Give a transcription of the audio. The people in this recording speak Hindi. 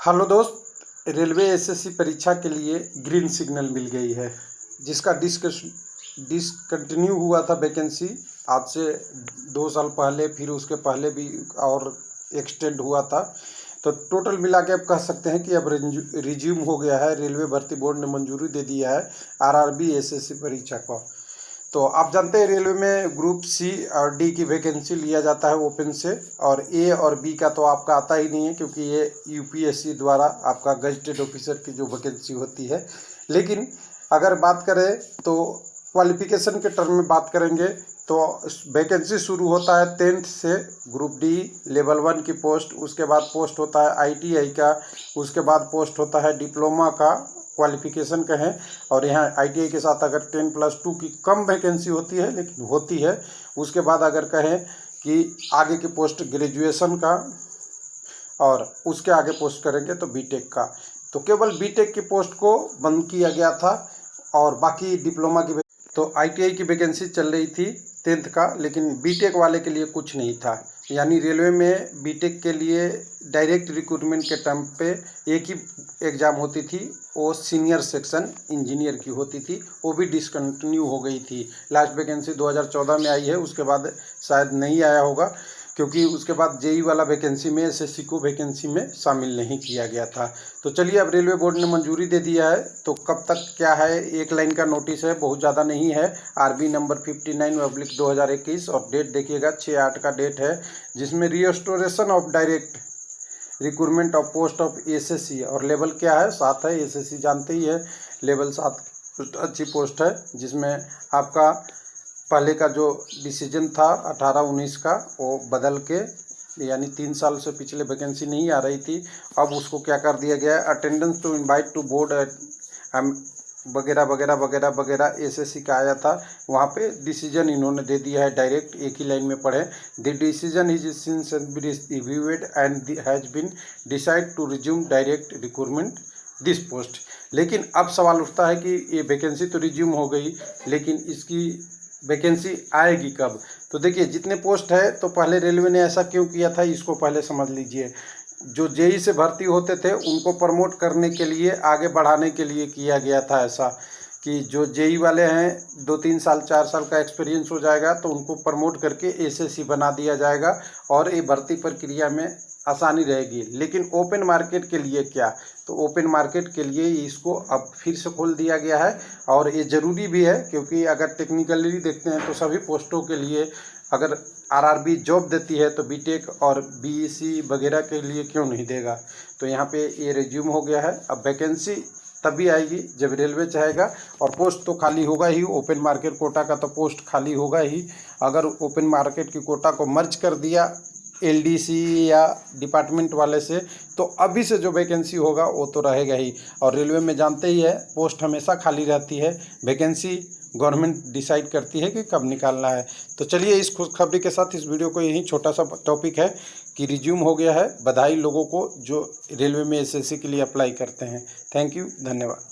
हेलो दोस्त, रेलवे एसएससी परीक्षा के लिए ग्रीन सिग्नल मिल गई है, जिसका डिसकंटिन्यू हुआ था वैकेंसी आज से 2 साल पहले, फिर उसके पहले भी और एक्सटेंड हुआ था। तो टोटल मिला के आप कह सकते हैं कि अब रिज्यूम हो गया है। रेलवे भर्ती बोर्ड ने मंजूरी दे दिया है आरआरबी एसएससी परीक्षा को। तो आप जानते हैं रेलवे में ग्रुप सी और डी की वैकेंसी लिया जाता है ओपन से, और ए और बी का तो आपका आता ही नहीं है, क्योंकि ये यूपीएससी द्वारा आपका गजेटेड ऑफिसर की जो वैकेंसी होती है। लेकिन अगर बात करें तो क्वालिफिकेशन के टर्म में बात करेंगे तो वैकेंसी शुरू होता है 10th से। ग्रुप डी लेवल 1 की पोस्ट, उसके बाद पोस्ट होता है आईटीआई का, उसके बाद पोस्ट होता है डिप्लोमा का क्वालिफिकेशन का है। और यहाँ आईटीआई के साथ अगर 10+2 की कम वैकेंसी होती है, लेकिन होती है। उसके बाद अगर कहें कि आगे की पोस्ट ग्रेजुएशन का, और उसके आगे पोस्ट करेंगे तो बीटेक का। तो केवल बीटेक की पोस्ट को बंद किया गया था, और बाकी डिप्लोमा की तो आईटीआई की वैकेंसी चल रही थी 10th का, लेकिन बीटेक वाले के लिए कुछ नहीं था। यानी रेलवे में बीटेक के लिए डायरेक्ट रिक्रूटमेंट के टर्म पे एक ही एग्ज़ाम होती थी, वो सीनियर सेक्शन इंजीनियर की होती थी, वो भी डिसकंटिन्यू हो गई थी। लास्ट वैकेंसी 2014 में आई है, उसके बाद शायद नहीं आया होगा, क्योंकि उसके बाद जेई वाला वैकेंसी में एसएससी को वैकेंसी में शामिल नहीं किया गया था। तो चलिए, अब रेलवे बोर्ड ने मंजूरी दे दिया है। तो कब तक क्या है, एक लाइन का नोटिस है, बहुत ज़्यादा नहीं है। आरबी नंबर 59/2021, और डेट देखिएगा 6/8 का डेट है, जिसमें restoration of direct recruitment of post of SSC, और लेवल क्या है, 7 है। एसएससी जानते ही है, लेवल 7 अच्छी पोस्ट है, जिसमें आपका पहले का जो डिसीजन था 18-19 का, वो बदल के, यानी 3 साल से पिछले वैकेंसी नहीं आ रही थी, अब उसको क्या कर दिया गया है, attendance to invite to board वगैरह वगैरह वगैरह वगैरह एसएससी का आया था। वहाँ पे डिसीजन इन्होंने दे दिया है डायरेक्ट, एक ही लाइन में पढ़े, the decision is since reviewed and has been decide to resume direct recruitment this post. लेकिन अब सवाल उठता है कि ये वैकेंसी तो रिज्यूम हो गई, लेकिन इसकी वैकेंसी आएगी कब? तो देखिए, जितने पोस्ट है, तो पहले रेलवे ने ऐसा क्यों किया था, इसको पहले समझ लीजिए। जो जेई से भर्ती होते थे उनको प्रमोट करने के लिए, आगे बढ़ाने के लिए किया गया था ऐसा, कि जो जेई वाले हैं 2-3 साल 4 साल का एक्सपीरियंस हो जाएगा तो उनको प्रमोट करके एसएससी बना दिया जाएगा, और ये भर्ती प्रक्रिया में आसानी रहेगी। लेकिन ओपन मार्केट के लिए क्या, तो ओपन मार्केट के लिए इसको अब फिर से खोल दिया गया है, और ये ज़रूरी भी है, क्योंकि अगर टेक्निकली देखते हैं तो सभी पोस्टों के लिए अगर आरआरबी जॉब देती है तो बीटेक और बीईसी वगैरह के लिए क्यों नहीं देगा। तो यहाँ पे ये रिज्यूम हो गया है। अब वैकेंसी तभी आएगी जब रेलवे चाहेगा, और पोस्ट तो खाली होगा ही। ओपन मार्केट कोटा का तो पोस्ट खाली होगा ही। अगर ओपन मार्केट की कोटा को मर्ज कर दिया एलडीसी या डिपार्टमेंट वाले से, तो अभी से जो वैकेंसी होगा वो तो रहेगा ही। और रेलवे में जानते ही है, पोस्ट हमेशा खाली रहती है, वैकेंसी गवर्नमेंट डिसाइड करती है कि कब निकालना है। तो चलिए, इस खुशखबरी के साथ इस वीडियो को यहीं छोटा सा टॉपिक है कि रिज्यूम हो गया है। बधाई लोगों को जो रेलवे में एसएससी के लिए अप्लाई करते हैं। थैंक यू, धन्यवाद।